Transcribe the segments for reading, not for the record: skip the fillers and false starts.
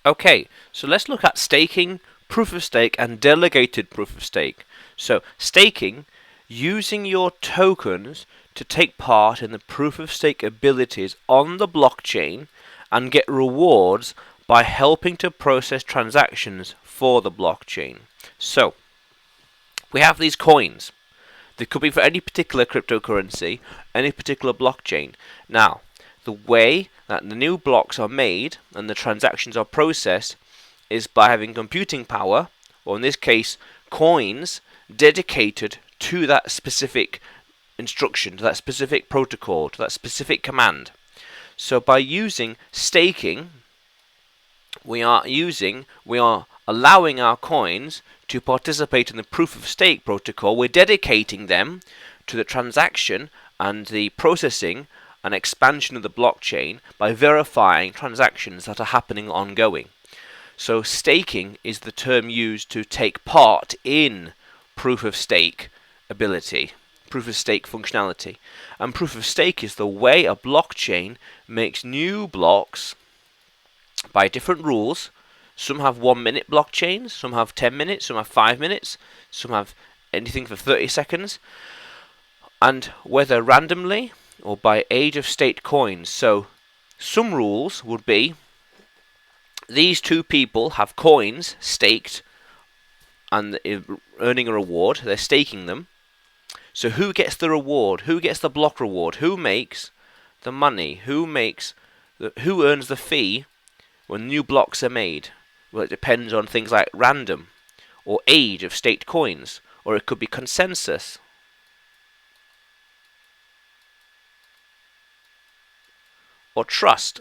Okay, so let's look at staking, proof of stake, and delegated proof of stake. So staking, using your tokens to take part in the proof of stake abilities on the blockchain and get rewards by helping to process transactions for the blockchain. So we have these coins. They could be for any particular cryptocurrency, any particular blockchain. Now, the way that the new blocks are made and the transactions are processed is by having computing power, or in this case, coins, dedicated to that specific instruction, to that specific protocol, to that specific command. So by using staking, we are allowing our coins to participate in the proof of stake protocol. We're dedicating them to the transaction and the processing and expansion of the blockchain by verifying transactions that are happening ongoing. So staking is the term used to take part in proof of stake ability, proof of stake functionality. And proof of stake is the way a blockchain makes new blocks by different rules. Some have 1 minute blockchains, some have 10 minutes, some have 5 minutes, some have anything for 30 seconds, and whether randomly or by age of state coins. So some rules would be these two people have coins staked and earning a reward. They're staking them. So who gets the reward? Who gets the block reward? Who makes the money? Who earns the fee when new blocks are made? Well, it depends on things like random or age of staked coins, or it could be consensus. Or trust.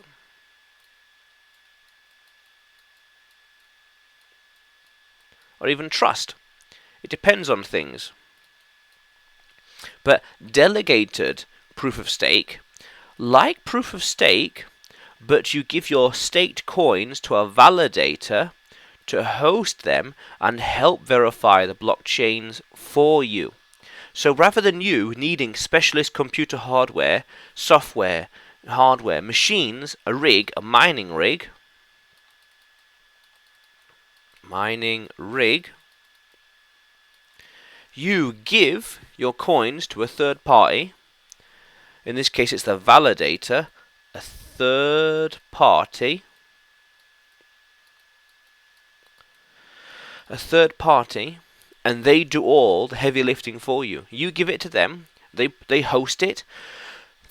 Or even trust. It depends on things. But delegated proof of stake, like proof of stake, but you give your staked coins to a validator to host them and help verify the blockchains for you. So rather than you needing specialist computer hardware, software, hardware, machines, a mining rig, you give your coins to a third party. In this case, it's the validator, a third party, and they do all the heavy lifting for you. You give it to them, they host it,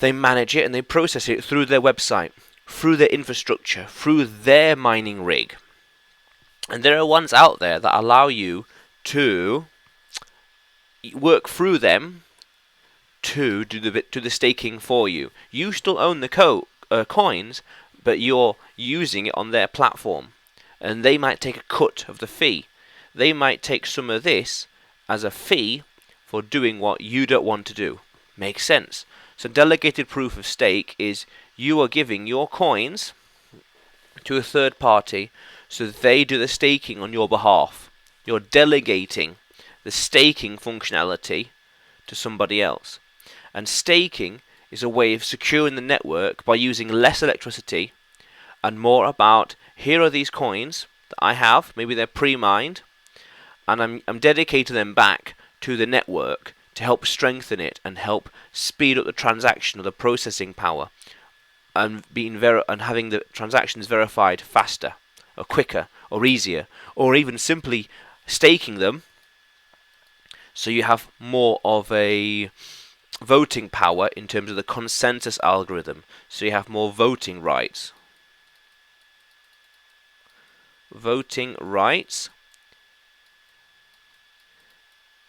they manage it, and they process it through their website, through their infrastructure, through their mining rig. And there are ones out there that allow you to work through them to do the staking for you. You still own the coins, but you're using it on their platform, and they might take a cut of the fee. They might take some of this as a fee for doing what you don't want to do. Makes sense. So delegated proof of stake is you are giving your coins to a third party so they do the staking on your behalf. You're delegating the staking functionality to somebody else. And staking is a way of securing the network by using less electricity and more about, here are these coins that I have, maybe they're pre-mined, and I'm dedicating them back to the network to help strengthen it and help speed up the transaction or the processing power, and having the transactions verified faster or quicker or easier, or even simply staking them so you have more of a voting power in terms of the consensus algorithm, so you have more voting rights.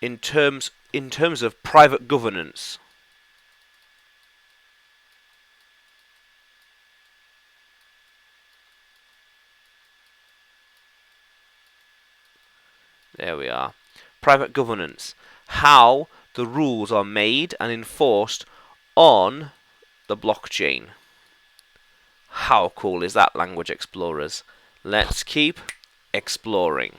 In terms of private governance. There we are. Private governance. How the rules are made and enforced on the blockchain. How cool is that, language explorers? Let's keep exploring.